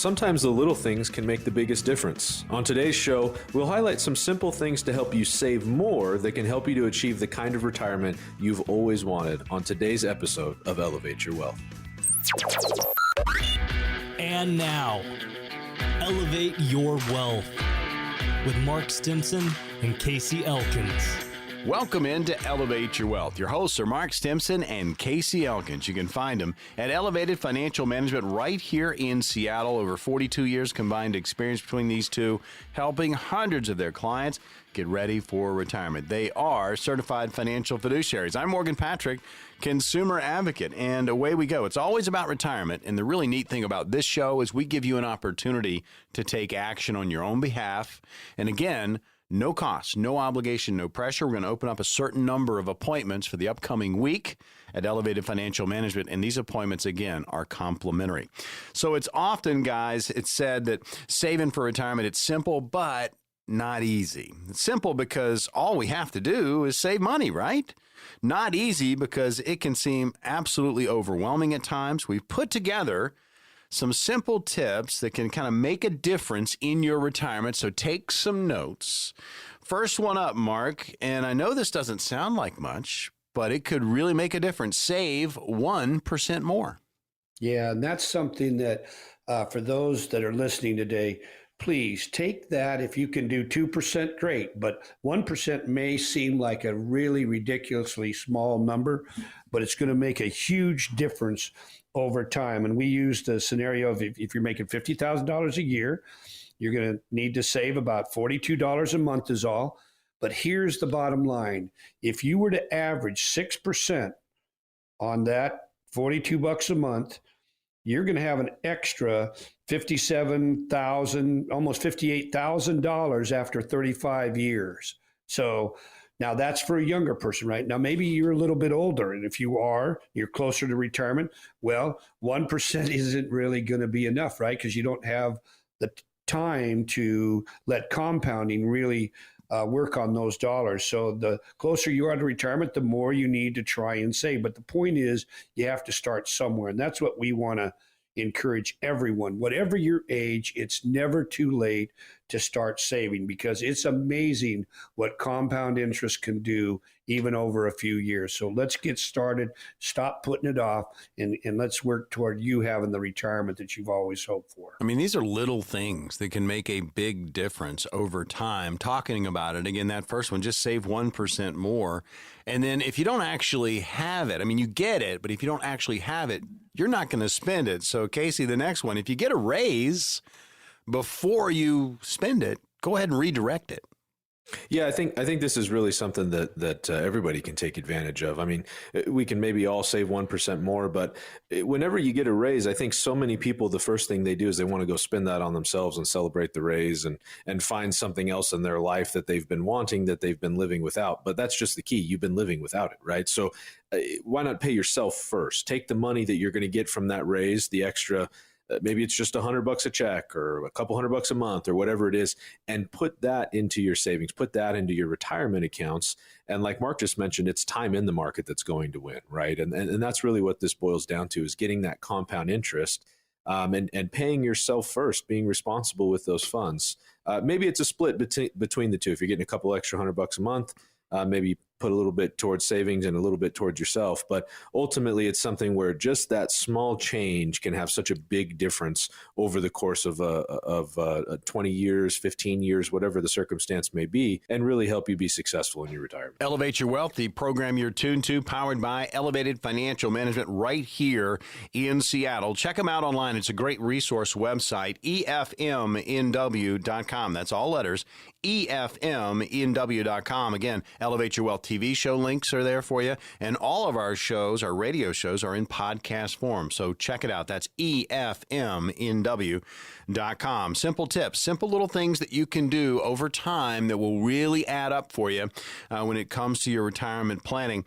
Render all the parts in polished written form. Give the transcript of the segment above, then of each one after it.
Sometimes the little things can make the biggest difference. On today's show, we'll highlight some simple things to help you save more that can help you to achieve the kind of retirement you've always wanted on today's episode of Elevate Your Wealth. And now, Elevate Your Wealth with Mark Stimson and Casey Elkins. Welcome into Elevate Your Wealth. Your hosts are Mark Stimson and Casey Elkins. You can find them at Elevated Financial Management right here in Seattle. Over 42 years combined experience between these two, helping hundreds of their clients get ready for retirement. They are certified financial fiduciaries. I'm Morgan Patrick, consumer advocate, and away we go. It's always about retirement, and the really neat thing about this show is we give you an opportunity to take action on your own behalf. And again, no cost, no obligation, no pressure. We're going to open up a certain number of appointments for the upcoming week at Elevated Financial Management, and these appointments, again, are complimentary. So it's often, guys, it's said that saving for retirement, it's simple, but not easy. It's simple because all we have to do is save money, right? Not easy because it can seem absolutely overwhelming at times. We've put together some simple tips that can kind of make a difference in your retirement. So take some notes. First one up, Mark, and I know this doesn't sound like much, but it could really make a difference. Save 1% more. Yeah, and that's something that for those that are listening today, please take that. If you can do 2%, great, but 1% may seem like a really ridiculously small number, but it's going to make a huge difference over time. And we use the scenario of if you're making $50,000 a year, you're going to need to save about $42 a month is all. But here's the bottom line. If you were to average 6% on that $42 a month, you're going to have an extra $57,000, almost $58,000 after 35 years. So now that's for a younger person, right? Now, maybe you're a little bit older, and if you are, you're closer to retirement. Well, 1% isn't really going to be enough, right? Because you don't have the time to let compounding really work on those dollars. So the closer you are to retirement, the more you need to try and save. But the point is, you have to start somewhere, and that's what we want to encourage everyone. Whatever your age, it's never too late to start saving, because it's amazing what compound interest can do even over a few years. So let's get started, stop putting it off, and let's work toward you having the retirement that you've always hoped for. I mean, these are little things that can make a big difference over time. Talking about it, again, that first one, just save 1% more. And then if you don't actually have it, I mean, you get it, but if you don't actually have it, you're not going to spend it. So, Casey, the next one, if you get a raise before you spend it, go ahead and redirect it. Yeah, I think this is really something that everybody can take advantage of. I mean, we can maybe all save 1% more, but whenever you get a raise, I think so many people, the first thing they do is they want to go spend that on themselves and celebrate the raise and find something else in their life that they've been wanting, that they've been living without. But that's just the key. You've been living without it, right? So why not pay yourself first? Take the money that you're going to get from that raise, the extra. Maybe it's just $100 a check or a couple $100 a month or whatever it is, and put that into your savings, put that into your retirement accounts. And like Mark just mentioned, it's time in the market that's going to win, right? And that's really what this boils down to, is getting that compound interest and paying yourself first, being responsible with those funds. Maybe it's a split between the two. If you're getting a couple extra $100 a month, maybe put a little bit towards savings and a little bit towards yourself. But ultimately, it's something where just that small change can have such a big difference over the course of 20 years, 15 years, whatever the circumstance may be, and really help you be successful in your retirement. Elevate Your Wealth, the program you're tuned to, powered by Elevated Financial Management right here in Seattle. Check them out online. It's a great resource website, efmnw.com. That's all letters, efmnw.com. Again, Elevate Your Wealth TV show links are there for you. And all of our shows, our radio shows, are in podcast form. So check it out. That's efmnw.com. Simple tips, simple little things that you can do over time that will really add up for you when it comes to your retirement planning.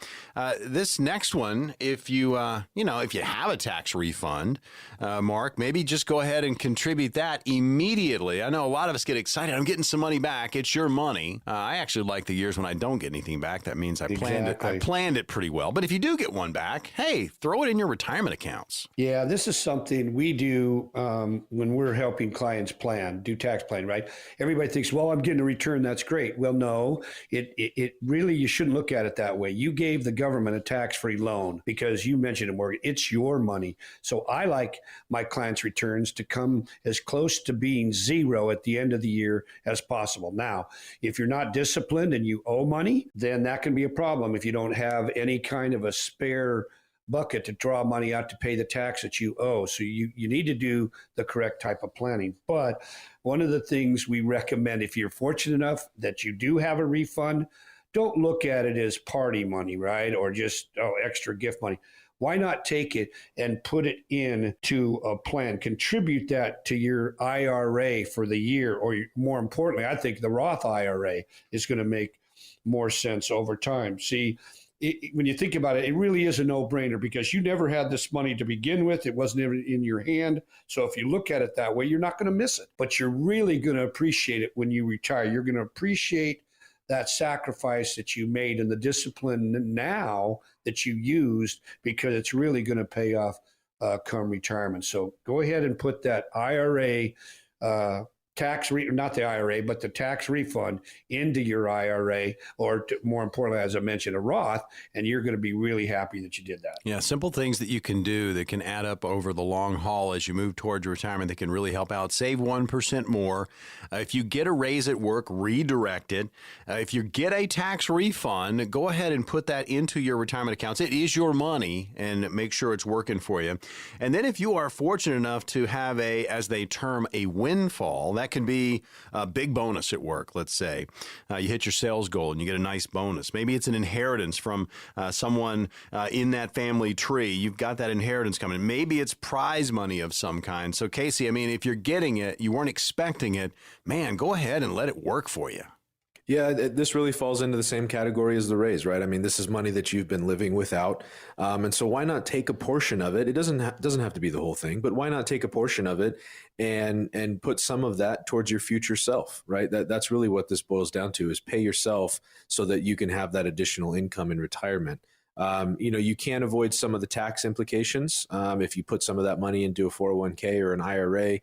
This next one, if you have a tax refund, Mark, maybe just go ahead and contribute that immediately. I know a lot of us get excited. I'm getting some money back. It's your money. I actually like the years when I don't get anything back. That means I Exactly. planned it pretty well. But if you do get one back, hey, throw it in your retirement accounts. Yeah, this is something we do when we're helping clients do tax planning, right? Everybody thinks, well, I'm getting a return. That's great. Well, no, it really, you shouldn't look at it that way. You gave the government a tax-free loan because you mentioned a mortgage. It's your money. So I like my clients' returns to come as close to being zero at the end of the year as possible. Now, if you're not disciplined and you owe money, then that can be a problem if you don't have any kind of a spare bucket to draw money out to pay the tax that you owe. So you need to do the correct type of planning. But one of the things we recommend, if you're fortunate enough that you do have a refund, don't look at it as party money, right? Or just extra gift money. Why not take it and put it into a plan? Contribute that to your IRA for the year, or more importantly, I think the Roth IRA is going to make more sense over time. See, when you think about it, it really is a no-brainer because you never had this money to begin with. It wasn't even in your hand. So if you look at it that way, you're not going to miss it. But you're really going to appreciate it when you retire. You're going to appreciate that sacrifice that you made and the discipline now that you used, because it's really going to pay off come retirement. So go ahead and put that IRA not the IRA, but the tax refund into your IRA, or more importantly, as I mentioned, a Roth, and you're going to be really happy that you did that. Yeah, simple things that you can do that can add up over the long haul as you move towards retirement that can really help out. Save 1% more. If you get a raise at work, redirect it. If you get a tax refund, go ahead and put that into your retirement accounts. It is your money, and make sure it's working for you. And then if you are fortunate enough to have as they term, a windfall, that can be a big bonus at work. Let's say you hit your sales goal and you get a nice bonus. Maybe it's an inheritance from someone in that family tree. You've got that inheritance coming. Maybe it's prize money of some kind. So Casey, I mean, if you're getting it, you weren't expecting it, man, go ahead and let it work for you. Yeah, this really falls into the same category as the raise, right? I mean, this is money that you've been living without, and so why not take a portion of it? It doesn't have to be the whole thing, but why not take a portion of it and put some of that towards your future self, right? That's really what this boils down to: is pay yourself so that you can have that additional income in retirement. You can't avoid some of the tax implications if you put some of that money into a 401k or an IRA,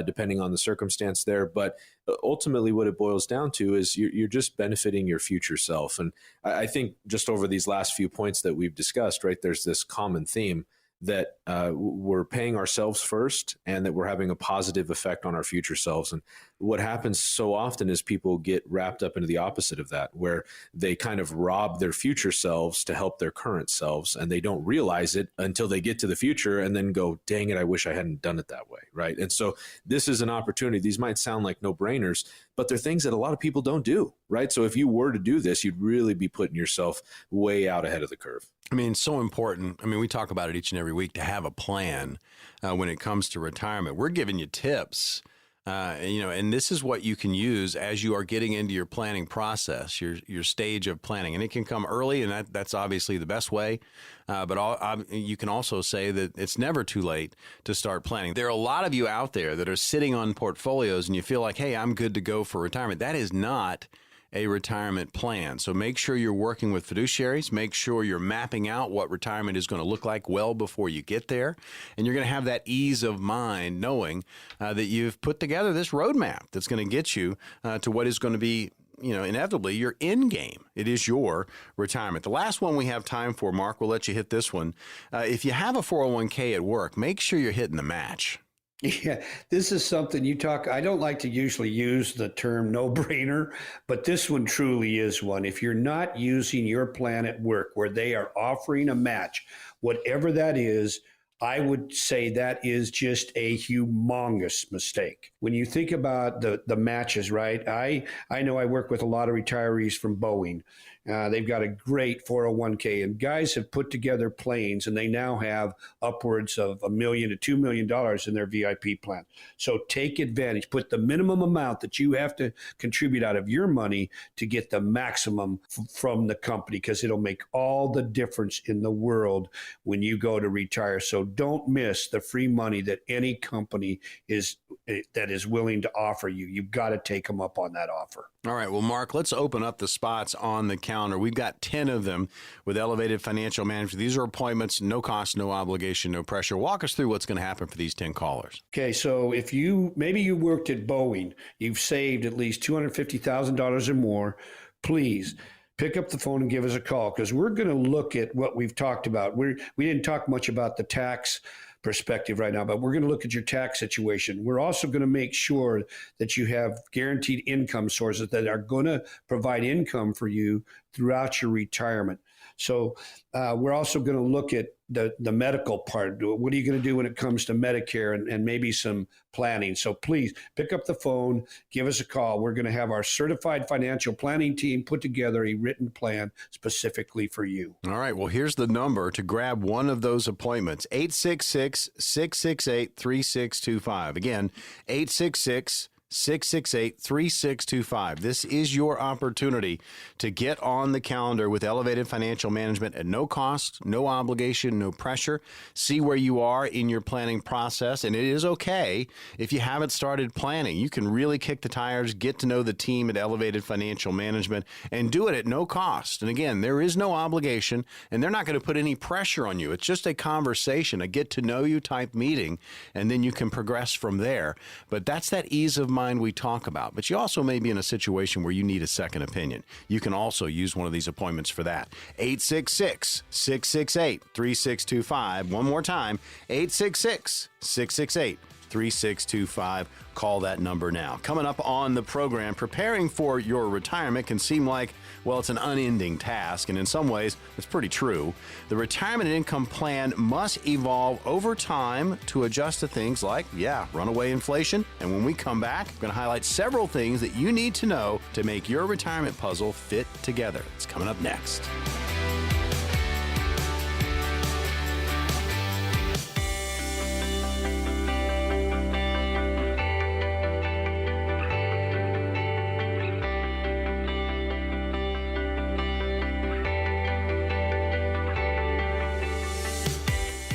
depending on the circumstance there. But ultimately, what it boils down to is you're just benefiting your future self. And I think just over these last few points that we've discussed, right, there's this common theme that we're paying ourselves first and that we're having a positive effect on our future selves. And what happens so often is people get wrapped up into the opposite of that, where they kind of rob their future selves to help their current selves, and they don't realize it until they get to the future and then go, dang it, I wish I hadn't done it that way, right? And so this is an opportunity. These might sound like no-brainers, but they're things that a lot of people don't do, right? So if you were to do this, you'd really be putting yourself way out ahead of the curve. I mean, it's so important. I mean, we talk about it each and every week to have a plan when it comes to retirement. We're giving you tips, and this is what you can use as you are getting into your planning process, your stage of planning. And it can come early, and that's obviously the best way. But you can also say that it's never too late to start planning. There are a lot of you out there that are sitting on portfolios and you feel like, hey, I'm good to go for retirement. That is not a retirement plan. So make sure you're working with fiduciaries. Make sure you're mapping out what retirement is going to look like well before you get there. And you're going to have that ease of mind knowing that you've put together this roadmap that's going to get you to what is going to be, inevitably your end game. It is your retirement. The last one we have time for, Mark, we'll let you hit this one. If you have a 401k at work, make sure you're hitting the match. Yeah, this is something I don't like to usually use the term no-brainer, but this one truly is one. If you're not using your plan at work where they are offering a match, whatever that is, I would say that is just a humongous mistake. When you think about the matches, right? I know I work with a lot of retirees from Boeing. They've got a great 401k, and guys have put together planes, and they now have upwards of $1 million to $2 million in their VIP plan. So take advantage. Put the minimum amount that you have to contribute out of your money to get the maximum from the company, because it'll make all the difference in the world when you go to retire. So don't miss the free money that any company is that is willing to offer you. You've got to take them up on that offer. All right. Well, Mark, let's open up the spots on the calendar. We've got 10 of them with Elevated Financial Management. These are appointments, no cost, no obligation, no pressure. Walk us through what's going to happen for these 10 callers. Okay, so if maybe you worked at Boeing, you've saved at least $250,000 or more, please pick up the phone and give us a call, because we're going to look at what we've talked about. We didn't talk much about the tax perspective right now, but we're going to look at your tax situation. We're also going to make sure that you have guaranteed income sources that are going to provide income for you throughout your retirement. So we're also going to look at the medical part. What are you going to do when it comes to Medicare and maybe some planning? So please pick up the phone, give us a call. We're going to have our certified financial planning team put together a written plan specifically for you. All right. Well, here's the number to grab one of those appointments: 866-668-3625. Again, 866-668-3625. This is your opportunity to get on the calendar with Elevated Financial Management at no cost, no obligation, no pressure. See where you are in your planning process. And it is okay if you haven't started planning. You can really kick the tires, get to know the team at Elevated Financial Management, and do it at no cost. And again, there is no obligation, and they're not going to put any pressure on you. It's just a conversation, a get to know you type meeting, and then you can progress from there. But that's that ease of mind we talk about. But you also may be in a situation where you need a second opinion. You can also use one of these appointments for that. 866-668-3625. One more time, 866-668-3625. Call that number now. Coming up on the program, preparing for your retirement can seem like, well, it's an unending task, and in some ways, it's pretty true. The retirement income plan must evolve over time to adjust to things like, runaway inflation. And when we come back, I'm going to highlight several things that you need to know to make your retirement puzzle fit together. It's coming up next.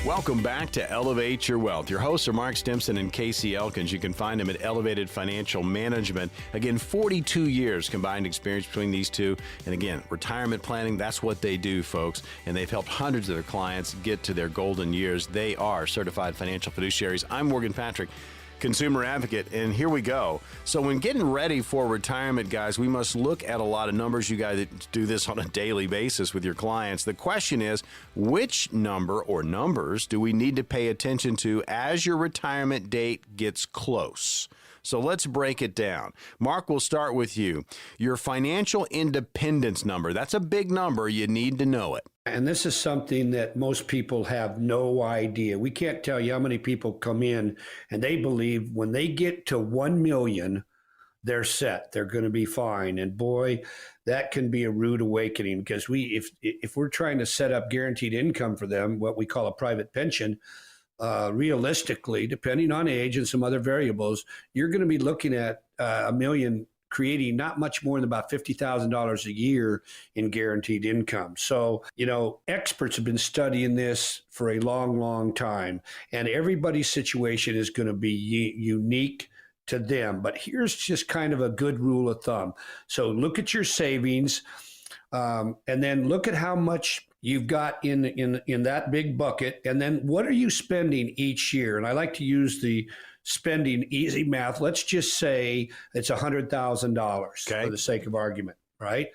Welcome back to Elevate Your Wealth. Your hosts are Mark Stimson and Casey Elkins. You can find them at Elevated Financial Management. Again, 42 years combined experience between these two. And again, retirement planning, that's what they do, folks. And they've helped hundreds of their clients get to their golden years. They are certified financial fiduciaries. I'm Morgan Patrick, consumer advocate, and here we go. So when getting ready for retirement, guys, we must look at a lot of numbers. You guys do this on a daily basis with your clients. The question is, which number or numbers do we need to pay attention to as your retirement date gets close? So let's break it down. Mark, we'll start with you. Your financial independence number, that's a big number. You need to know it. And this is something that most people have no idea. We can't tell you how many people come in and they believe when they get to 1 million, they're set. They're going to be fine. And boy, that can be a rude awakening, because if we're trying to set up guaranteed income for them, what we call a private pension, realistically, depending on age and some other variables, you're going to be looking at a million, creating not much more than about $50,000 a year in guaranteed income. So, experts have been studying this for a long, long time, and everybody's situation is going to be unique to them. But here's just kind of a good rule of thumb. So look at your savings, and then look at how much you've got in that big bucket, and then what are you spending each year? And I like to use the spending easy math. Let's just say it's $100,000 for the sake of argument, right?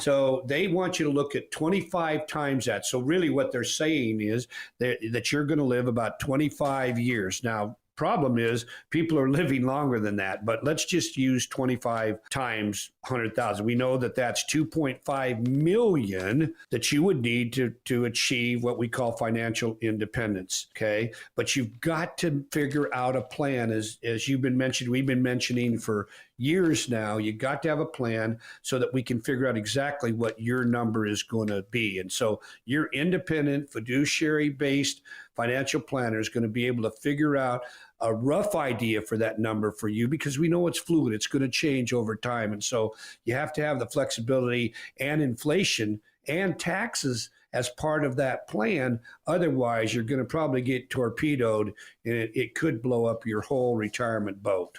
So they want you to look at 25 times that. So really what they're saying is that you're going to live about 25 years. Now, problem is people are living longer than that, but let's just use 25 times 100,000. We know that that's 2.5 million that you would need to achieve what we call financial independence. Okay. But you've got to figure out a plan, as you've been mentioning, we've been mentioning for years now. You got to have a plan so that we can figure out exactly what your number is going to be. And so your independent fiduciary based financial planner is going to be able to figure out a rough idea for that number for you, because we know it's fluid. It's going to change over time. And so you have to have the flexibility and inflation and taxes as part of that plan. Otherwise, you're going to probably get torpedoed, and it could blow up your whole retirement boat.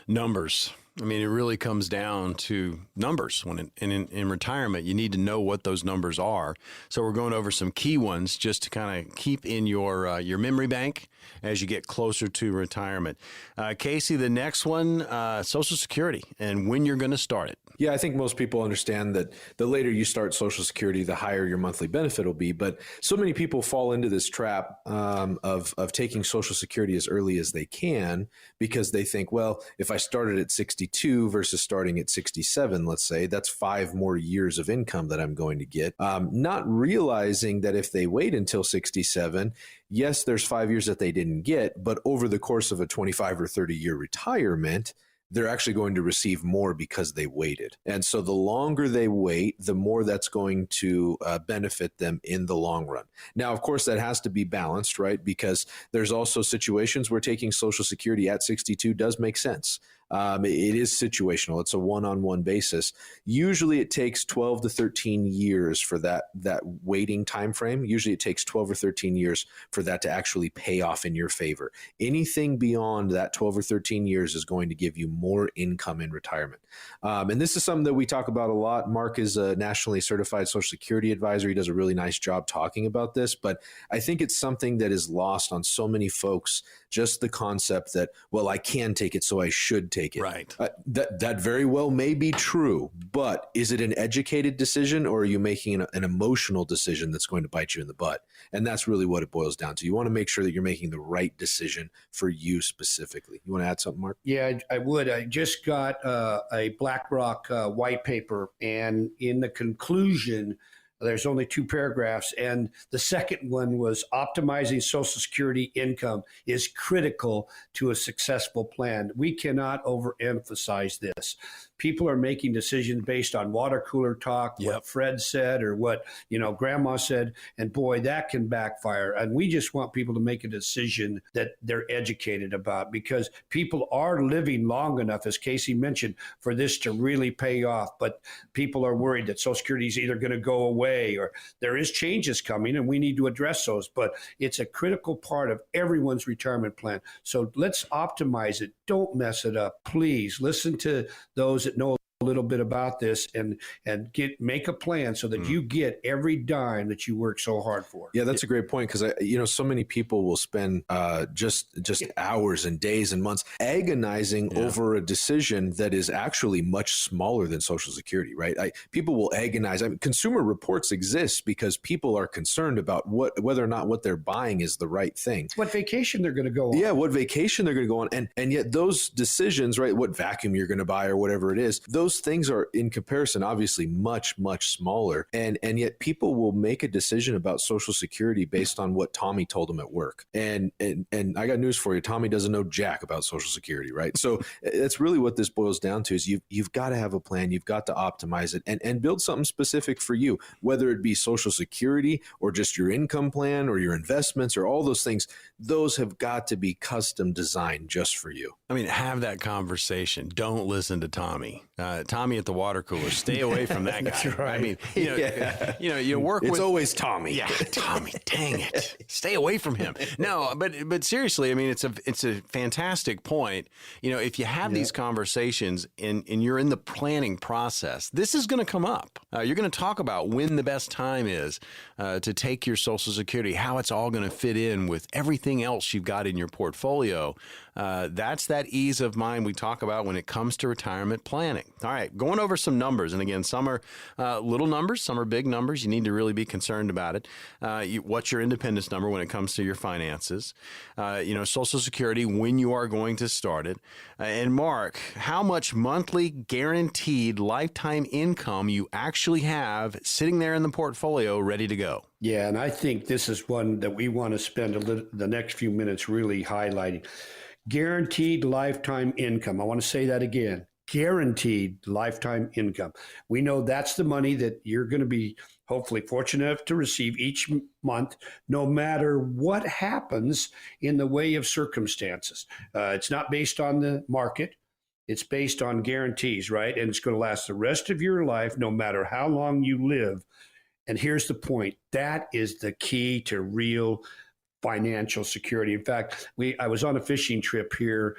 Numbers. I mean, it really comes down to numbers. When in retirement, you need to know what those numbers are. So we're going over some key ones just to kind of keep in your memory bank as you get closer to retirement. Casey, the next one, Social Security and when you're going to start it. Yeah, I think most people understand that the later you start Social Security, the higher your monthly benefit will be. But so many people fall into this trap of taking Social Security as early as they can because they think, well, if I started at 62 versus starting at 67, let's say, that's 5 more years of income that I'm going to get. Not realizing that if they wait until 67, yes, there's 5 years that they didn't get, but over the course of a 25 or 30-year retirement, they're actually going to receive more because they waited. And so the longer they wait, the more that's going to benefit them in the long run. Now, of course, that has to be balanced, right? Because there's also situations where taking Social Security at 62 does make sense. It is situational. It's a one-on-one basis. Usually it takes 12 to 13 years for that waiting time frame. Usually it takes 12 or 13 years for that to actually pay off in your favor. Anything beyond that 12 or 13 years is going to give you more income in retirement. And this is something that we talk about a lot. Mark is a nationally certified Social Security advisor. He does a really nice job talking about this, but I think it's something that is lost on so many folks, just the concept that, well, I can take it, so I should take it. Right. That very well may be true, but is it an educated decision or are you making an emotional decision that's going to bite you in the butt? And that's really what it boils down to. You want to make sure that you're making the right decision for you specifically. You want to add something, Mark? Yeah, I would. I just got a BlackRock white paper, and in the conclusion, there's only 2 paragraphs. And the second one was optimizing Social Security income is critical to a successful plan. We cannot overemphasize this. People are making decisions based on water cooler talk, what Fred said or what, grandma said. And boy, that can backfire. And we just want people to make a decision that they're educated about, because people are living long enough, as Casey mentioned, for this to really pay off. But people are worried that Social Security is either going to go away or there is changes coming and we need to address those. But it's a critical part of everyone's retirement plan. So let's optimize it. Don't mess it up. Please listen to those that know a little bit about this and make a plan so that you get every dime that you work so hard for. Yeah, that's a great point, because so many people will spend just hours and days and months agonizing over a decision that is actually much smaller than Social Security, right? People will agonize. Consumer Reports exist because people are concerned about whether or not what they're buying is the right thing. What vacation they're going to go on. Yeah, what vacation they're going to go on. And yet those decisions, right, what vacuum you're going to buy or whatever it is, those things are in comparison obviously much, much smaller. And yet people will make a decision about Social Security based on what Tommy told them at work. And I got news for you. Tommy doesn't know jack about Social Security, right? So that's really what this boils down to is you've got to have a plan. You've got to optimize it and build something specific for you, whether it be Social Security or just your income plan or your investments or all those things. Those have got to be custom designed just for you. I mean, have that conversation. Don't listen to Tommy. Tommy at the water cooler. Stay away from that guy. That's right. I mean, you work with. It's always Tommy. Yeah, Tommy. Dang it. Stay away from him. No, but seriously, I mean, it's a fantastic point. If you have these conversations and you're in the planning process, this is going to come up. You're going to talk about when the best time is to take your Social Security, how it's all going to fit in with everything else you've got in your portfolio. That's that ease of mind we talk about when it comes to retirement planning. All right, going over some numbers. And again, some are little numbers, some are big numbers. You need to really be concerned about it. What's your independence number when it comes to your finances? Social Security, when you are going to start it. And Mark, how much monthly guaranteed lifetime income you actually have sitting there in the portfolio ready to go? Yeah, and I think this is one that we want to spend the next few minutes really highlighting. Guaranteed lifetime income. I want to say that again. Guaranteed lifetime income. We know that's the money that you're going to be hopefully fortunate enough to receive each month, no matter what happens in the way of circumstances. It's not based on the market. It's based on guarantees, right? And it's going to last the rest of your life, no matter how long you live. And here's the point. That is the key to real financial security. In fact, I was on a fishing trip here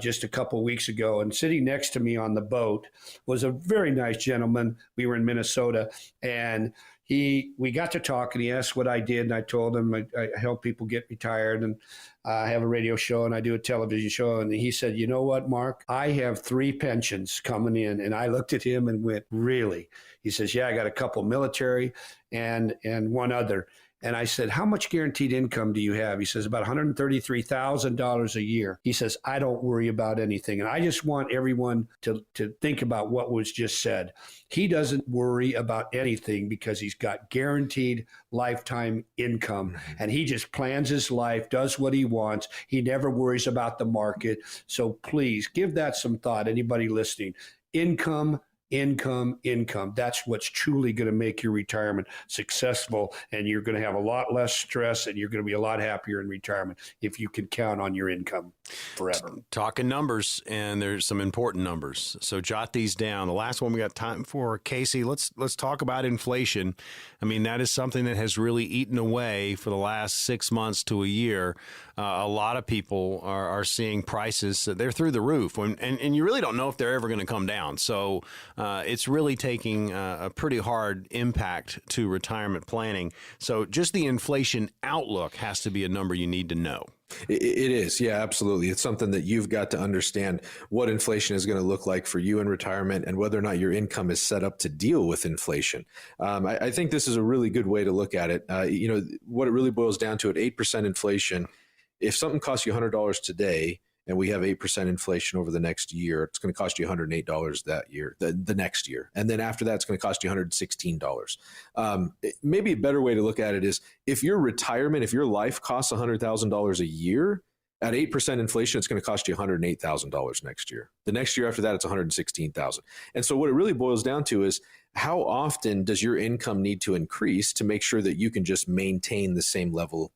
just a couple of weeks ago, and sitting next to me on the boat was a very nice gentleman. We were in Minnesota, and we got to talk, and he asked what I did, and I told him I help people get retired, and I have a radio show, and I do a television show. And he said, "You know what, Mark? I have 3 pensions coming in." And I looked at him and went, "Really?" He says, "Yeah, I got a couple military and one other." And I said, "How much guaranteed income do you have?" He says, "About $133,000 a year." He says, "I don't worry about anything." And I just want everyone to think about what was just said. He doesn't worry about anything because he's got guaranteed lifetime income. And he just plans his life, does what he wants. He never worries about the market. So please give that some thought, anybody listening. Income. That's what's truly going to make your retirement successful. And you're going to have a lot less stress, and you're going to be a lot happier in retirement if you can count on your income forever. Talking numbers, and there's some important numbers. So jot these down. The last one we got time for, Casey, let's talk about inflation. I mean, that is something that has really eaten away for the last 6 months to a year. A lot of people are seeing prices, they're through the roof, and you really don't know if they're ever going to come down. So it's really taking a pretty hard impact to retirement planning. So just the inflation outlook has to be a number you need to know. It is. Yeah, absolutely. It's something that you've got to understand what inflation is going to look like for you in retirement and whether or not your income is set up to deal with inflation. I think this is a really good way to look at it. What it really boils down to at 8% inflation, if something costs you $100 today and we have 8% inflation over the next year, it's going to cost you $108 that year, the next year. And then after that, it's going to cost you $116. Maybe a better way to look at it is if your life costs $100,000 a year, at 8% inflation, it's going to cost you $108,000 next year. The next year after that, it's $116,000. And so what it really boils down to is how often does your income need to increase to make sure that you can just maintain the same level,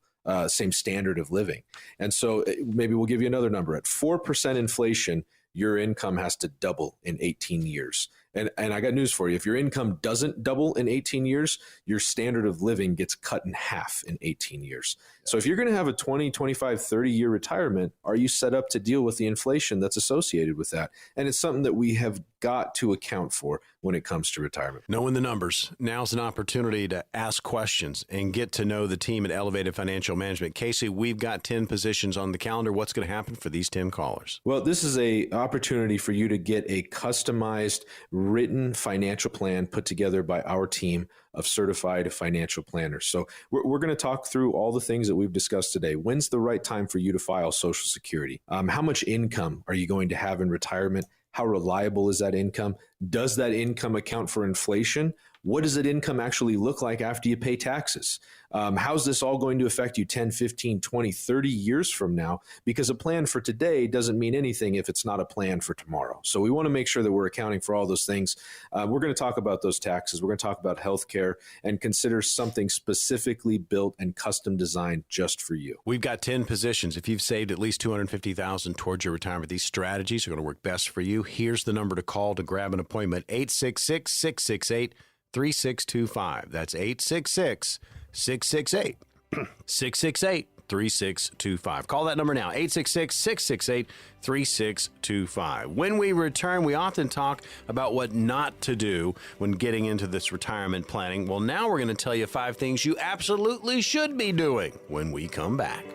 same standard of living. And so maybe we'll give you another number. At 4% inflation, your income has to double in 18 years. And I got news for you. If your income doesn't double in 18 years, your standard of living gets cut in half in 18 years. So if you're going to have a 20, 25, 30-year retirement, are you set up to deal with the inflation that's associated with that? And it's something that we have got to account for when it comes to retirement. Knowing the numbers, now's an opportunity to ask questions and get to know the team at Elevated Financial Management. Casey, we've got 10 positions on the calendar. What's going to happen for these 10 callers? Well, this is an opportunity for you to get a customized written financial plan put together by our team of certified financial planners. So we're going to talk through all the things that we've discussed today. When's the right time for you to file Social Security? How much income are you going to have in retirement? How reliable is that income? Does that income account for inflation? What does that income actually look like after you pay taxes? How's this all going to affect you 10, 15, 20, 30 years from now? Because a plan for today doesn't mean anything if it's not a plan for tomorrow. So we want to make sure that we're accounting for all those things. We're going to talk about those taxes. We're going to talk about healthcare and consider something specifically built and custom designed just for you. We've got 10 positions. If you've saved at least $250,000 towards your retirement, these strategies are going to work best for you. Here's the number to call to grab an appointment, 866-668-3625. That's 866-668-3625. Call that number now, 866-668-3625. When we return, we often talk about what not to do when getting into this retirement planning. Well, now we're going to tell you 5 things you absolutely should be doing when we come back.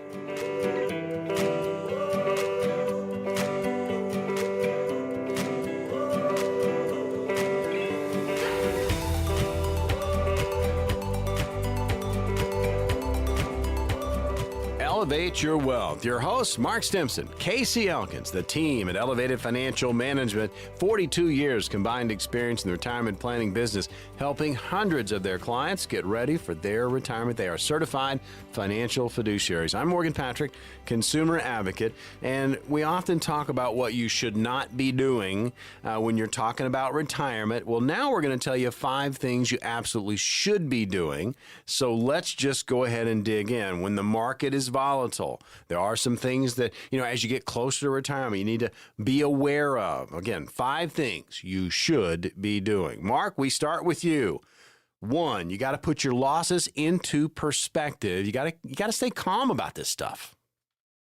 Elevate Your Wealth. Your hosts, Mark Stimson, Casey Elkins, the team at Elevated Financial Management, 42 years combined experience in the retirement planning business, helping hundreds of their clients get ready for their retirement. They are certified financial fiduciaries. I'm Morgan Patrick, consumer advocate, and we often talk about what you should not be doing when you're talking about retirement. Well, now we're going to tell you 5 things you absolutely should be doing. So let's just go ahead and dig in. When the market is volatile, there are some things that, as you get closer to retirement, you need to be aware of. Again, 5 things you should be doing. Mark, we start with you. One, you got to put your losses into perspective. You got to stay calm about this stuff.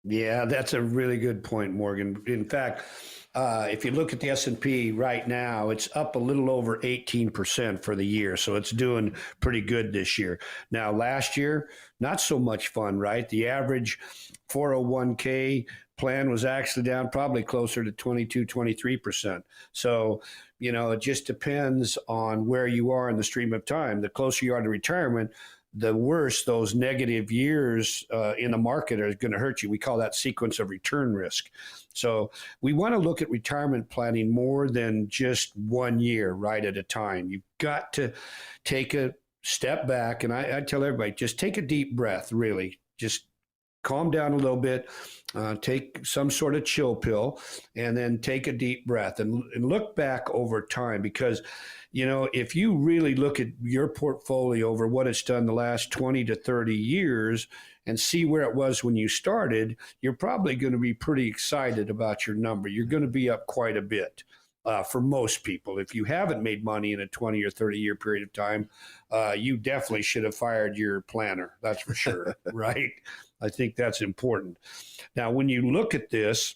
Yeah, that's a really good point, Morgan. In fact, if you look at the S&P right now, it's up a little over 18% for the year. So it's doing pretty good this year. Now, last year, not so much fun, right? The average 401k plan was actually down probably closer to 22, 23%. So, it just depends on where you are in the stream of time. The closer you are to retirement, the worse those negative years in the market are going to hurt you. We call that sequence of return risk. So we want to look at retirement planning more than just 1 year right at a time. You've got to take a step back. And I tell everybody, just take a deep breath, really. Just calm down a little bit, take some sort of chill pill, and then take a deep breath and look back over time. Because if you really look at your portfolio over what it's done the last 20 to 30 years and see where it was when you started, you're probably going to be pretty excited about your number. You're going to be up quite a bit for most people. If you haven't made money in a 20 or 30-year period of time, you definitely should have fired your planner. That's for sure, right? I think that's important. Now, when you look at this,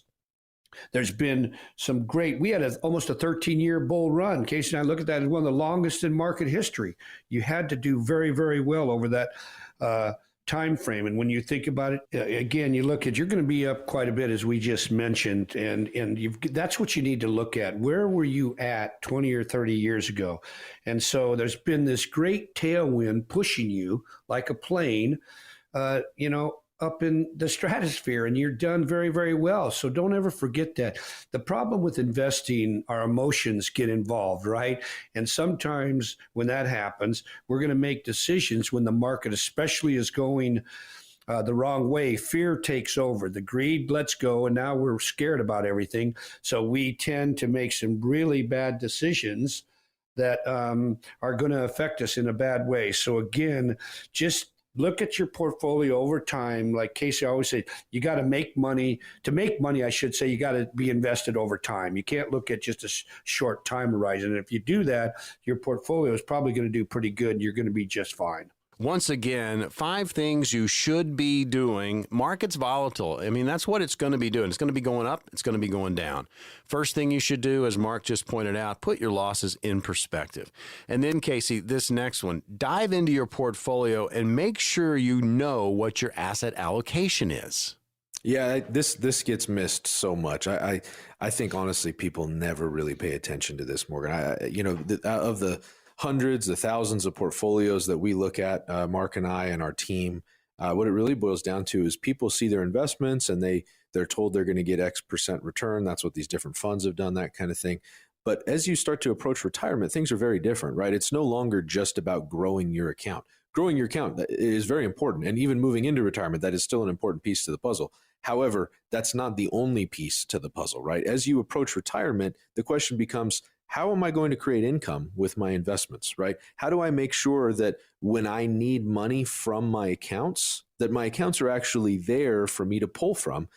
there's been some we had almost a 13-year bull run. Casey and I look at that as one of the longest in market history. You had to do very, very well over that time frame. And when you think about it, again, you're going to be up quite a bit, as we just mentioned. And that's what you need to look at. Where were you at 20 or 30 years ago? And so there's been this great tailwind pushing you like a plane, up in the stratosphere, and you're done very, very well. So don't ever forget that. The problem with investing, our emotions get involved, right? And sometimes when that happens, we're going to make decisions when the market especially is going the wrong way. Fear takes over. The greed lets go, and now we're scared about everything. So we tend to make some really bad decisions that are going to affect us in a bad way. So again, just look at your portfolio over time. Like Casey always said, you got to make money. To make money, I should say, you got to be invested over time. You can't look at just a short time horizon. And if you do that, your portfolio is probably going to do pretty good. You're going to be just fine. Once again, 5 things you should be doing. Market's volatile. I mean, that's what it's going to be doing. It's going to be going up. It's going to be going down. First thing you should do, as Mark just pointed out, put your losses in perspective. And then, Casey, this next one, dive into your portfolio and make sure you know what your asset allocation is. Yeah, this gets missed so much. I think, honestly, people never really pay attention to this, Morgan. Of the hundreds of thousands of portfolios that we look at, Mark and I and our team, what it really boils down to is people see their investments and they're told they're going to get X% return. That's what these different funds have done, that kind of thing. But as you start to approach retirement, things are very different, right? It's no longer just about growing your account. Growing your account is very important. And even moving into retirement, that is still an important piece to the puzzle. However, that's not the only piece to the puzzle, right? As you approach retirement, the question becomes, how am I going to create income with my investments, right? How do I make sure that when I need money from my accounts, that my accounts are actually there for me to pull from,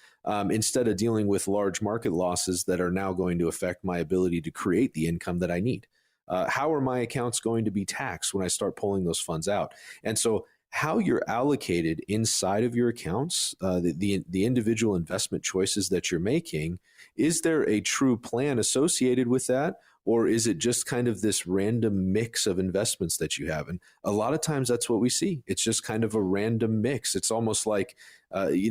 instead of dealing with large market losses that are now going to affect my ability to create the income that I need? How are my accounts going to be taxed when I start pulling those funds out? And so how you're allocated inside of your accounts, the individual investment choices that you're making, is there a true plan associated with that? Or is it just kind of this random mix of investments that you have? And a lot of times that's what we see. It's just kind of a random mix. It's almost like,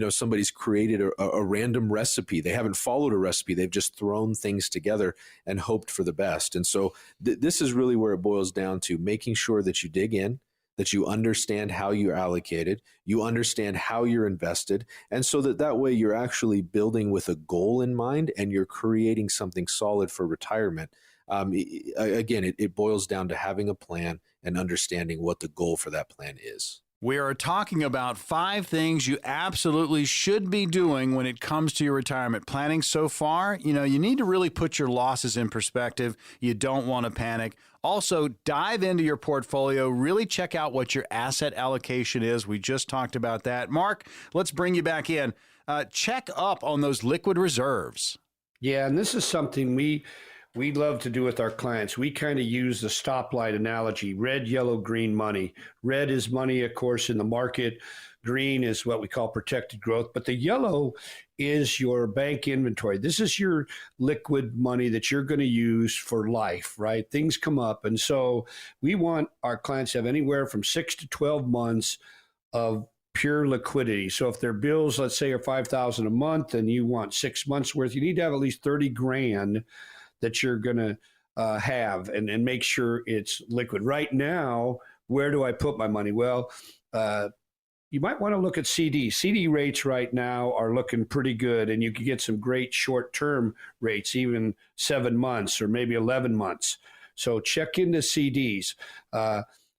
somebody's created a random recipe. They haven't followed a recipe. They've just thrown things together and hoped for the best. And so this is really where it boils down to making sure that you dig in, that you understand how you're allocated, you understand how you're invested, and so that way you're actually building with a goal in mind and you're creating something solid for retirement. Again, it boils down to having a plan and understanding what the goal for that plan is. We are talking about 5 things you absolutely should be doing when it comes to your retirement planning. So far, you need to really put your losses in perspective. You don't want to panic. Also, dive into your portfolio. Really check out what your asset allocation is. We just talked about that. Mark, let's bring you back in. Check up on those liquid reserves. Yeah, and this is something we we love to do with our clients, we kind of use the stoplight analogy: red, yellow, green money. Red is money, of course, in the market. Green is what we call protected growth, but the yellow is your bank inventory. This is your liquid money that you're going to use for life, right? Things come up. And so we want our clients to have anywhere from 6 to 12 months of pure liquidity. So if their bills, let's say, are $5,000 a month and you want 6 months worth, you need to have at least 30 grand that you're going to have and make sure it's liquid. Right now, where do I put my money? Well, you might want to look at CD. CD rates right now are looking pretty good, and you can get some great short-term rates, even 7 months or maybe 11 months. So check into CDs.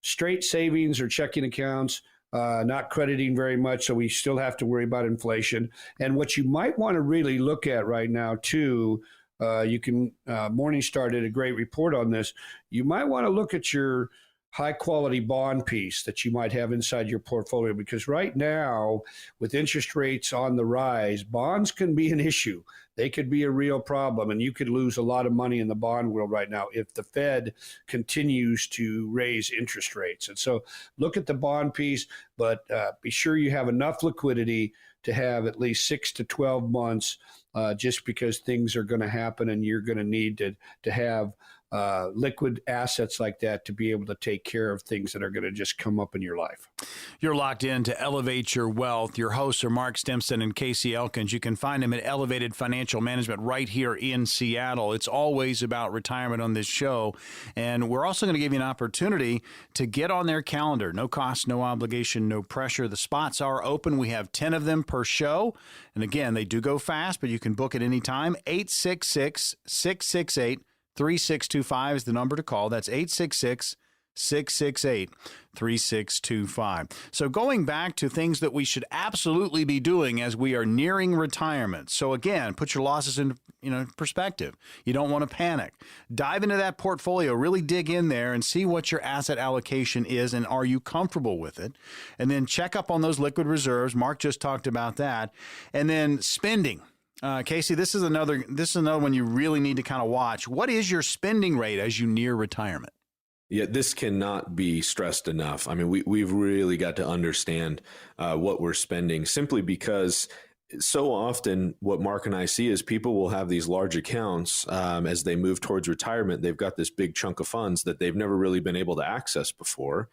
Straight savings or checking accounts, not crediting very much, so we still have to worry about inflation. And what you might want to really look at right now, too, you can, Morningstar did a great report on this. You might want to look at your high quality bond piece that you might have inside your portfolio, because right now, with interest rates on the rise, bonds can be an issue. They could be a real problem, and you could lose a lot of money in the bond world right now if the Fed continues to raise interest rates. And so look at the bond piece, but be sure you have enough liquidity to have at least 6 to 12 months, just because things are going to happen and you're going to need to have liquid assets like that to be able to take care of things that are going to just come up in your life. You're locked in to Elevate Your Wealth. Your hosts are Mark Stimson and Casey Elkins. You can find them at Elevated Financial Management right here in Seattle. It's always about retirement on this show. And we're also going to give you an opportunity to get on their calendar. No cost, no obligation, no pressure. The spots are open. We have 10 of them per show. And again, they do go fast, but you can book at any time. 866-668-3625 is the number to call. That's 866-668-3625. So going back to things that we should absolutely be doing as we are nearing retirement. So again, put your losses in perspective. You don't want to panic. Dive into that portfolio, really dig in there and see what your asset allocation is and are you comfortable with it? And then check up on those liquid reserves. Mark just talked about that. And then spending. Casey, this is another one you really need to kind of watch. What is your spending rate as you near retirement? Yeah, this cannot be stressed enough. I mean, we've really got to understand what we're spending, simply because so often what Mark and I see is people will have these large accounts as they move towards retirement. They've got this big chunk of funds that they've never really been able to access before.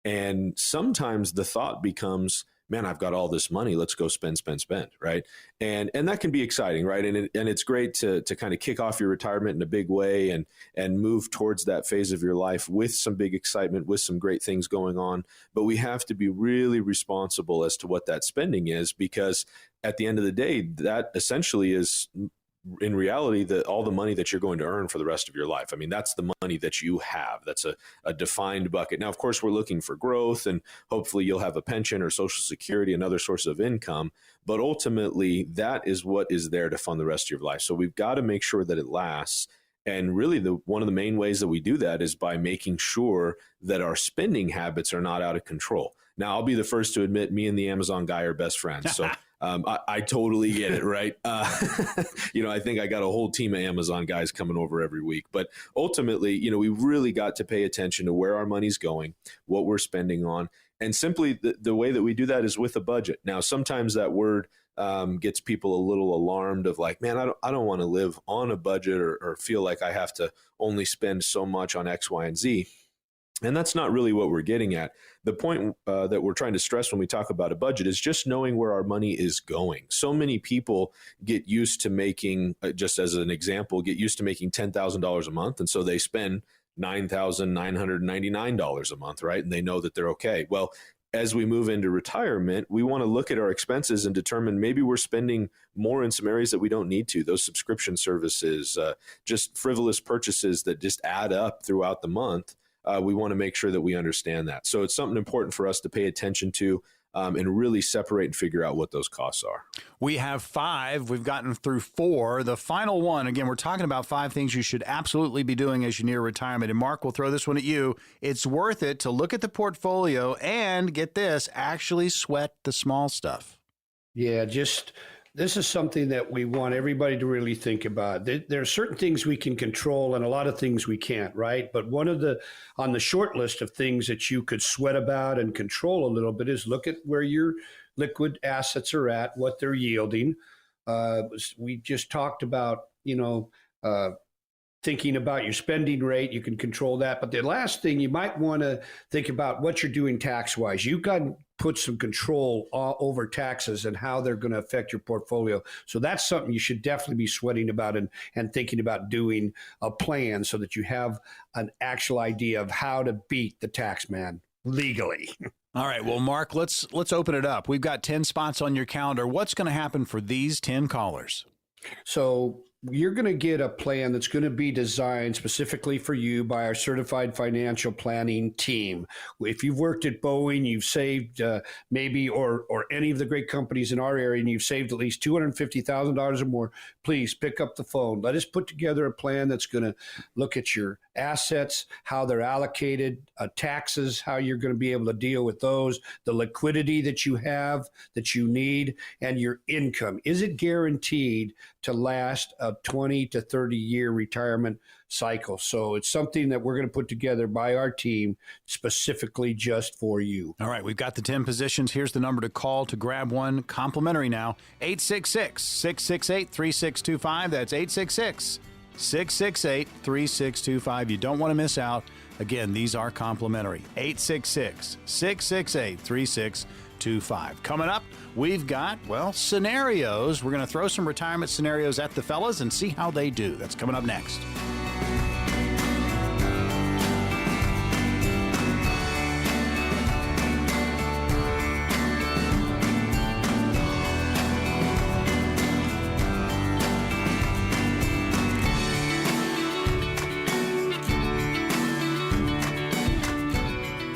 And sometimes the thought becomes, man, I've got all this money. Let's go spend, right? And that can be exciting, right? And it's great to kind of kick off your retirement in a big way and move towards that phase of your life with some big excitement, with some great things going on. But we have to be really responsible as to what that spending is, because at the end of the day, that essentially is, in reality, all the money that you're going to earn for the rest of your life. I mean, that's the money that you have. That's a defined bucket. Now, of course, we're looking for growth, and hopefully you'll have a pension or Social Security, another source of income. But ultimately, that is what is there to fund the rest of your life. So we've got to make sure that it lasts. And really, one of the main ways that we do that is by making sure that our spending habits are not out of control. Now, I'll be the first to admit, me and the Amazon guy are best friends. So I totally get it, right? I think I got a whole team of Amazon guys coming over every week. But ultimately, we really got to pay attention to where our money's going, what we're spending on. And simply the way that we do that is with a budget. Now, sometimes that word gets people a little alarmed of like, man, I don't want to live on a budget or feel like I have to only spend so much on X, Y, and Z. And that's not really what we're getting at. The point that we're trying to stress when we talk about a budget is just knowing where our money is going. So many people get used to making, just as an example, $10,000 a month. And so they spend $9,999 a month, right? And they know that they're okay. Well, as we move into retirement, we want to look at our expenses and determine maybe we're spending more in some areas that we don't need to. Those subscription services, just frivolous purchases that just add up throughout the month. We want to make sure that we understand that. So it's something important for us to pay attention to and really separate and figure out what those costs are. We have 5. We've gotten through 4. The final one, again, we're talking about 5 things you should absolutely be doing as you near retirement. And Mark, we'll throw this one at you. It's worth it to look at the portfolio and, get this, actually sweat the small stuff. Yeah, just This is something that we want everybody to really think about. There are certain things we can control and a lot of things we can't, right? But on the short list of things that you could sweat about and control a little bit is look at where your liquid assets are at, what they're yielding. We just talked about, thinking about your spending rate. You can control that. But the last thing you might want to think about what you're doing tax wise. You've got to put some control over taxes and how they're going to affect your portfolio. So that's something you should definitely be sweating about and thinking about doing a plan so that you have an actual idea of how to beat the tax man legally. All right. Well, Mark, let's open it up. We've got 10 spots on your calendar. What's going to happen for these 10 callers? So you're going to get a plan that's going to be designed specifically for you by our certified financial planning team. If you've worked at Boeing, you've saved maybe, or any of the great companies in our area, and you've saved at least $250,000 or more, please pick up the phone. Let us put together a plan that's going to look at your assets, how they're allocated, taxes, how you're going to be able to deal with those, the liquidity that you have, that you need, and your income. Is it guaranteed to last a 20 to 30 year retirement cycle? So it's something that we're going to put together by our team specifically just for you. All right, we've got the 10 positions. Here's the number to call to grab one complimentary now. 866-668-3625. That's 866-668-3625. You don't want to miss out. Again, these are complimentary. 866-668-3625. Coming up, we've got, scenarios. We're going to throw some retirement scenarios at the fellas and see how they do. That's coming up next.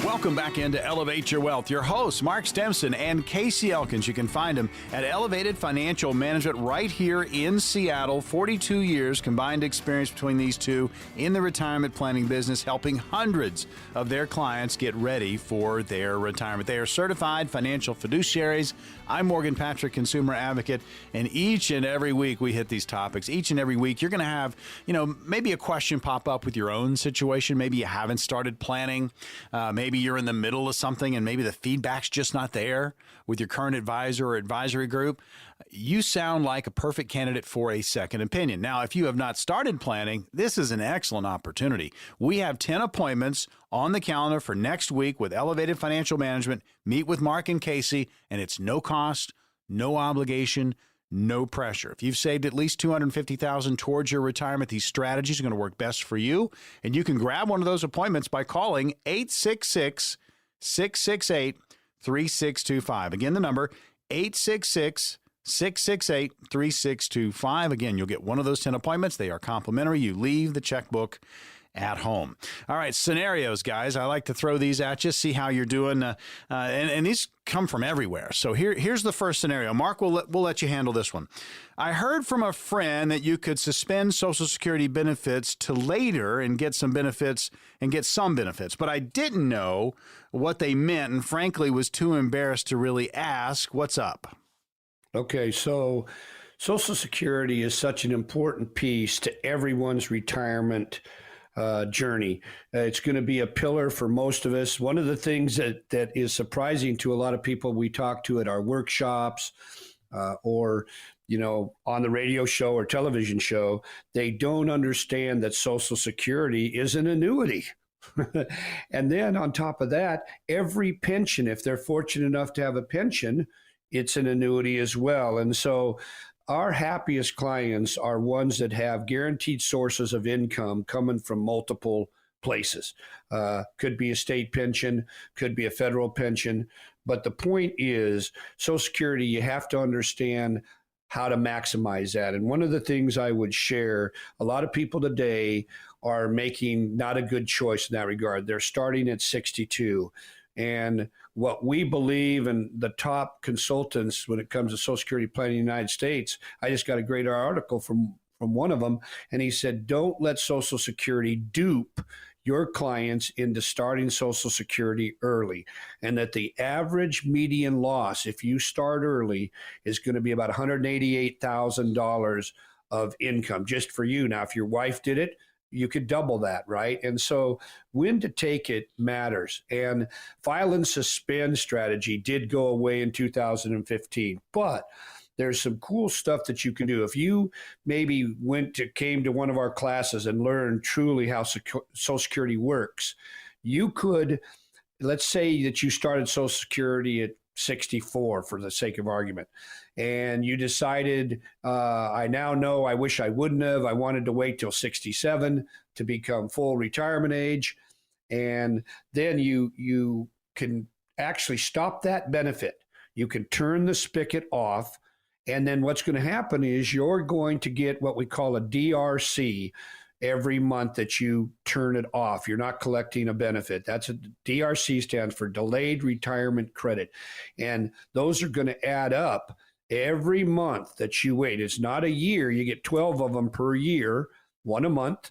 Welcome back into Elevate Your Wealth. Your hosts, Mark Stimson and Casey Elkins. You can find them at Elevated Financial Management right here in Seattle. 42 years combined experience between these two in the retirement planning business, helping hundreds of their clients get ready for their retirement. They are certified financial fiduciaries. I'm Morgan Patrick, consumer advocate, and each and every week we hit these topics. Each and every week you're going to have, maybe a question pop up with your own situation. Maybe you haven't started planning. Maybe you're in the middle of something and maybe the feedback's just not there with your current advisor or advisory group. You sound like a perfect candidate for a second opinion. Now, if you have not started planning, this is an excellent opportunity. We have 10 appointments on the calendar for next week with Elevated Financial Management. Meet with Mark and Casey, and it's no cost, no obligation, no pressure. If you've saved at least $250,000 towards your retirement, these strategies are going to work best for you. And you can grab one of those appointments by calling 866-668-3625. Again, the number 866-668-3625. Again, you'll get one of those 10 appointments. They are complimentary. You leave the checkbook at home. All right, scenarios, guys. I like to throw these at you, see how you're doing. And these come from everywhere. So here's the first scenario. Mark, we'll let you handle this one. I heard from a friend that you could suspend Social Security benefits to later and get some benefits, but I didn't know what they meant and frankly was too embarrassed to really ask. What's up? Okay, so Social Security is such an important piece to everyone's retirement journey. It's going to be a pillar for most of us. One of the things that is surprising to a lot of people we talk to at our workshops or on the radio show or television show, they don't understand that Social Security is an annuity. And then on top of that, every pension, if they're fortunate enough to have a pension, it's an annuity as well. And so our happiest clients are ones that have guaranteed sources of income coming from multiple places. Could be a state pension, could be a federal pension. But the point is, Social Security, you have to understand how to maximize that. And one of the things I would share, a lot of people today are making not a good choice in that regard. They're starting at 62. And what we believe, and the top consultants when it comes to Social Security planning in the United States, I just got a great article from one of them, and he said, don't let Social Security dupe your clients into starting Social Security early, and that the average median loss, if you start early, is going to be about $188,000 of income just for you. Now, if your wife did it, you could double that, right? And so when to take it matters. And file and suspend strategy did go away in 2015, but there's some cool stuff that you can do. If you maybe came to one of our classes and learned truly how Social Security works, you could, let's say that you started Social Security at 64 for the sake of argument, and you decided, I now know I wish I wouldn't have. I wanted to wait till 67 to become full retirement age. And then you can actually stop that benefit. You can turn the spigot off. And then what's going to happen is you're going to get what we call a DRC every month that you turn it off. You're not collecting a benefit. That's a DRC stands for delayed retirement credit. And those are going to add up every month that you wait. It's not a year. You get 12 of them per year, one a month.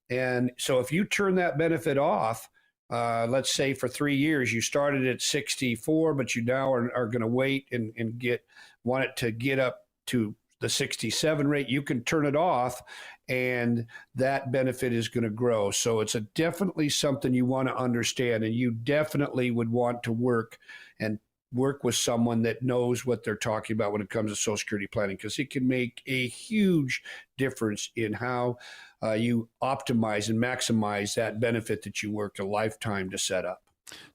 And so if you turn that benefit off, let's say for 3 years, you started at 64, but you now are going to wait and want it to get up to the 67 rate, you can turn it off and that benefit is going to grow. So it's definitely something you want to understand, and you definitely would want to work with someone that knows what they're talking about when it comes to Social Security planning, because it can make a huge difference in how you optimize and maximize that benefit that you worked a lifetime to set up.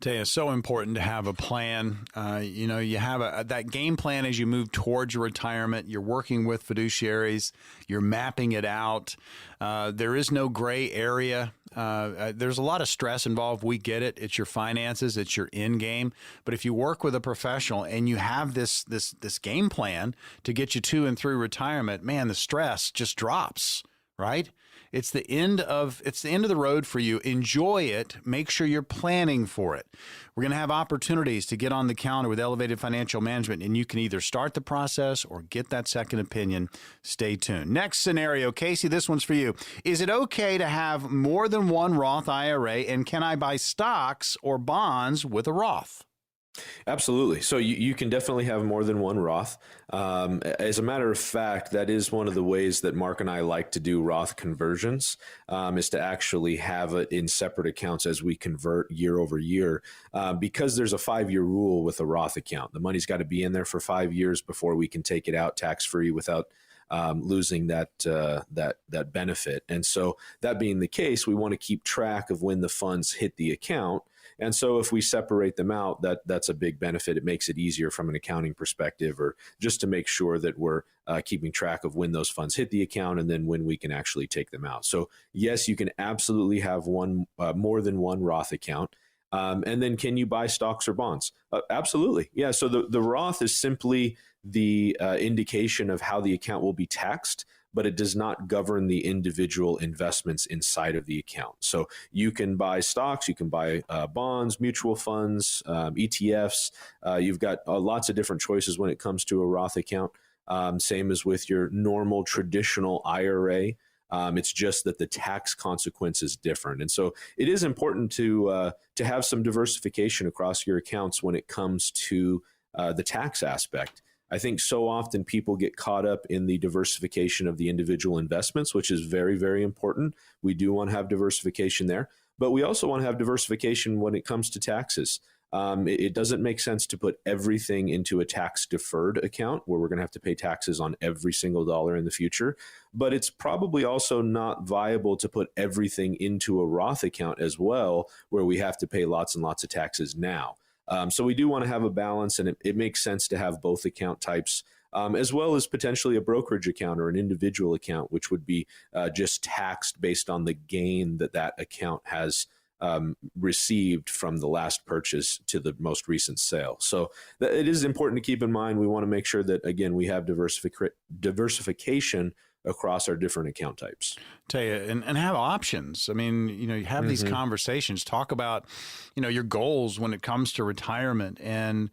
Tell you, it's so important to have a plan. You have that game plan as you move towards your retirement. You're working with fiduciaries. You're mapping it out. There is no gray area. There's a lot of stress involved. We get it. It's your finances. It's your end game. But if you work with a professional and you have this game plan to get you to and through retirement, man, the stress just drops, right? It's the end of the road for you. Enjoy it. Make sure you're planning for it. We're going to have opportunities to get on the calendar with Elevated Financial Management, and you can either start the process or get that second opinion. Stay tuned. Next scenario, Casey, this one's for you. Is it okay to have more than one Roth IRA, and can I buy stocks or bonds with a Roth? Absolutely. So you can definitely have more than one Roth. As a matter of fact, that is one of the ways that Mark and I like to do Roth conversions, is to actually have it in separate accounts as we convert year over year, because there's a 5-year rule with a Roth account. The money's got to be in there for 5 years before we can take it out tax-free without losing that benefit. And so that being the case, we want to keep track of when the funds hit the account. And so if we separate them out, that's a big benefit. It makes it easier from an accounting perspective, or just to make sure that we're keeping track of when those funds hit the account and then when we can actually take them out. So yes, you can absolutely have more than one Roth account. And then can you buy stocks or bonds? Absolutely. Yeah. So the Roth is simply the indication of how the account will be taxed, but it does not govern the individual investments inside of the account. So you can buy stocks, you can buy bonds, mutual funds, ETFs. You've got lots of different choices when it comes to a Roth account. Same as with your normal traditional IRA. It's just that the tax consequence is different. And so it is important to have some diversification across your accounts when it comes to the tax aspect. I think so often people get caught up in the diversification of the individual investments, which is very, very important. We do want to have diversification there, but we also want to have diversification when it comes to taxes. It doesn't make sense to put everything into a tax deferred account where we're going to have to pay taxes on every single dollar in the future. But it's probably also not viable to put everything into a Roth account as well, where we have to pay lots and lots of taxes now. So we do want to have a balance, and it makes sense to have both account types, as well as potentially a brokerage account or an individual account, which would be just taxed based on the gain that account has received from the last purchase to the most recent sale. So it is important to keep in mind. We want to make sure that, again, we have diversification across our different account types. Tell you, and have options. I mean, you have these conversations, talk about, your goals when it comes to retirement, and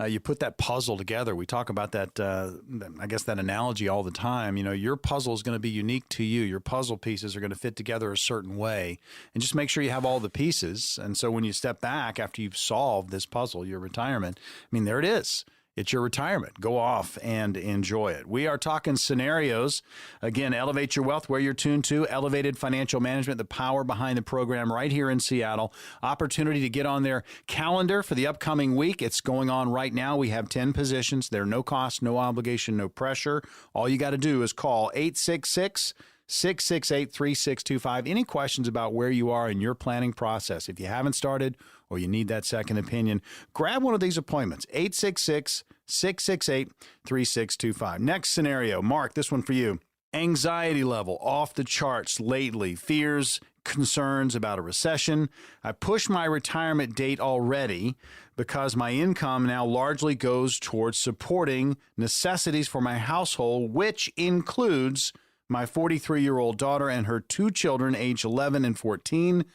you put that puzzle together. We talk about that, I guess, that analogy all the time. Your puzzle is going to be unique to you. Your puzzle pieces are going to fit together a certain way, and just make sure you have all the pieces. And so when you step back after you've solved this puzzle, your retirement, there it is. It's your retirement. Go off and enjoy it. We are talking scenarios. Again, Elevate Your Wealth, where you're tuned to. Elevated Financial Management, the power behind the program right here in Seattle. Opportunity to get on their calendar for the upcoming week. It's going on right now. We have 10 positions. They're no cost, no obligation, no pressure. All you got to do is call 866-668-3625. Any questions about where you are in your planning process? If you haven't started or you need that second opinion, grab one of these appointments, 866-668-3625. Next scenario, Mark, this one for you. Anxiety level off the charts lately. Fears, concerns about a recession. I pushed my retirement date already because my income now largely goes towards supporting necessities for my household, which includes my 43-year-old daughter and her 2 children, age 11 and 14,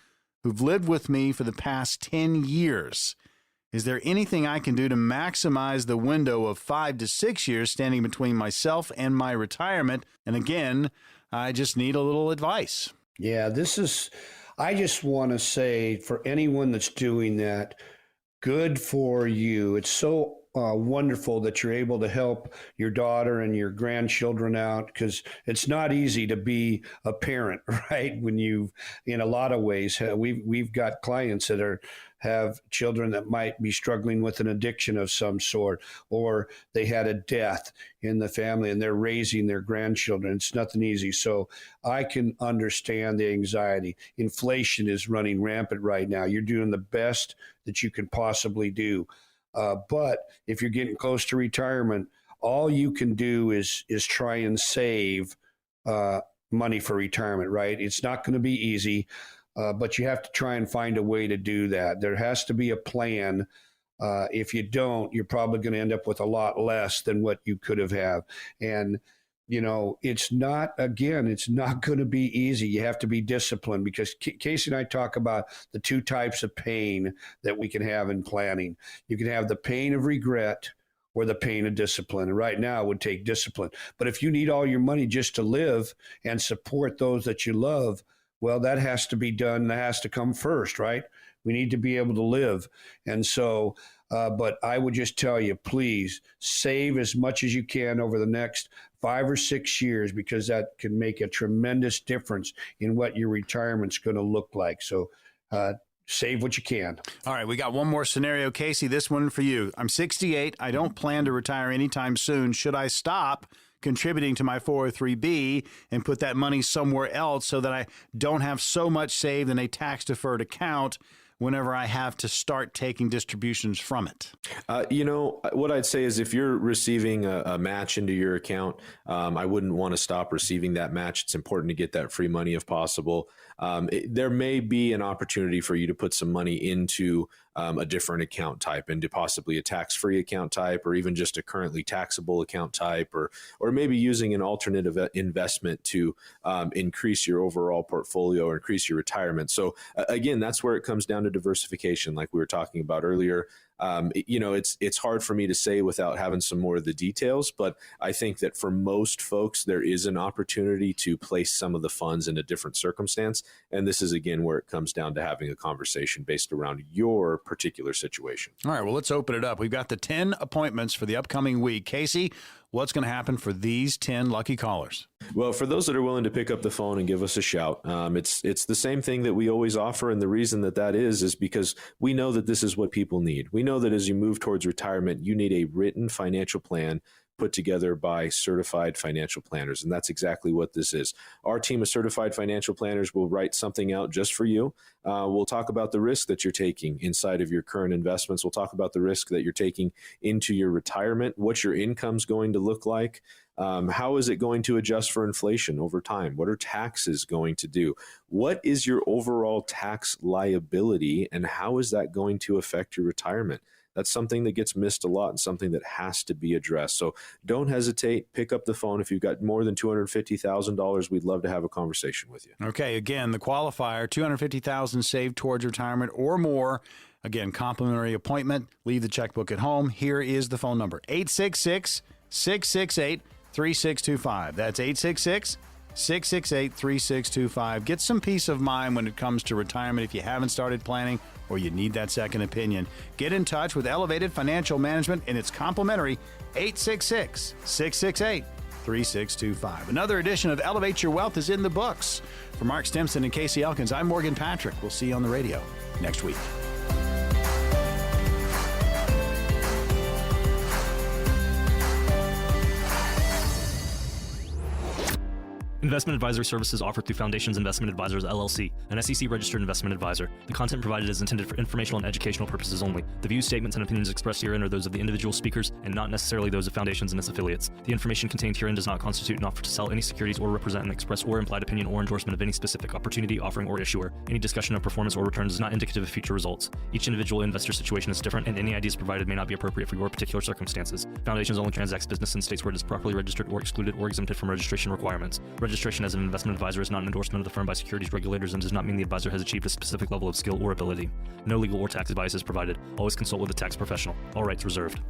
who've lived with me for the past 10 years. Is there anything I can do to maximize the window of 5 to 6 years standing between myself and my retirement? And again, I just need a little advice. Yeah, I just want to say for anyone that's doing that, good for you. It's so wonderful that you're able to help your daughter and your grandchildren out, because it's not easy to be a parent, right? When in a lot of ways, we've got clients that have children that might be struggling with an addiction of some sort, or they had a death in the family and they're raising their grandchildren. It's nothing easy. So I can understand the anxiety. Inflation is running rampant right now. You're doing the best that you can possibly do. But if you're getting close to retirement, all you can do is try and save money for retirement, right? It's not going to be easy, but you have to try and find a way to do that. There has to be a plan. If you don't, you're probably going to end up with a lot less than what you could have. And it's not going to be easy. You have to be disciplined, because Casey and I talk about the 2 types of pain that we can have in planning. You can have the pain of regret or the pain of discipline. And right now it would take discipline. But if you need all your money just to live and support those that you love, well, that has to be done. That has to come first, right? We need to be able to live. And so, but I would just tell you, please save as much as you can over the next 5 or 6 years, because that can make a tremendous difference in what your retirement's going to look like. So save what you can. All right, we got one more scenario, Casey. This one for you. I'm 68. I don't plan to retire anytime soon. Should I stop contributing to my 403B and put that money somewhere else so that I don't have so much saved in a tax-deferred account whenever I have to start taking distributions from it? What I'd say is, if you're receiving a match into your account, I wouldn't want to stop receiving that match. It's important to get that free money if possible. There may be an opportunity for you to put some money into a different account type, into possibly a tax-free account type, or even just a currently taxable account type, or maybe using an alternative investment to increase your overall portfolio or increase your retirement. So again, that's where it comes down to diversification, like we were talking about earlier. It's hard for me to say without having some more of the details, but I think that for most folks, there is an opportunity to place some of the funds in a different circumstance. And this is, again, where it comes down to having a conversation based around your particular situation. All right, well, let's open it up. We've got the 10 appointments for the upcoming week. Casey, what's going to happen for these 10 lucky callers? Well, for those that are willing to pick up the phone and give us a shout, it's the same thing that we always offer. And the reason that is because we know that this is what people need. We know that as you move towards retirement, you need a written financial plan put together by certified financial planners. And that's exactly what this is. Our team of certified financial planners will write something out just for you. We'll talk about the risk that you're taking inside of your current investments. We'll talk about the risk that you're taking into your retirement, what your income's going to look like. How is it going to adjust for inflation over time? What are taxes going to do? What is your overall tax liability, and how is that going to affect your retirement? That's something that gets missed a lot and something that has to be addressed. So don't hesitate. Pick up the phone. If you've got more than $250,000, we'd love to have a conversation with you. Okay, again, the qualifier, $250,000 saved towards retirement or more. Again, complimentary appointment. Leave the checkbook at home. Here is the phone number, 866-668-3625. That's 866-668-3625. Get some peace of mind when it comes to retirement if you haven't started planning or you need that second opinion. Get in touch with Elevated Financial Management, and it's complimentary, 866-668-3625. Another edition of Elevate Your Wealth is in the books. For Mark Stimson and Casey Elkins, I'm Morgan Patrick. We'll see you on the radio next week. Investment advisory services offered through Foundations Investment Advisors, LLC, an SEC-registered investment advisor. The content provided is intended for informational and educational purposes only. The views, statements, and opinions expressed herein are those of the individual speakers and not necessarily those of Foundations and its affiliates. The information contained herein does not constitute an offer to sell any securities or represent an express or implied opinion or endorsement of any specific opportunity, offering, or issuer. Any discussion of performance or returns is not indicative of future results. Each individual investor situation is different, and any ideas provided may not be appropriate for your particular circumstances. Foundations only transacts business in states where it is properly registered or excluded or exempted from registration requirements. Registration as an investment advisor is not an endorsement of the firm by securities regulators and does not mean the advisor has achieved a specific level of skill or ability. No legal or tax advice is provided. Always consult with a tax professional. All rights reserved.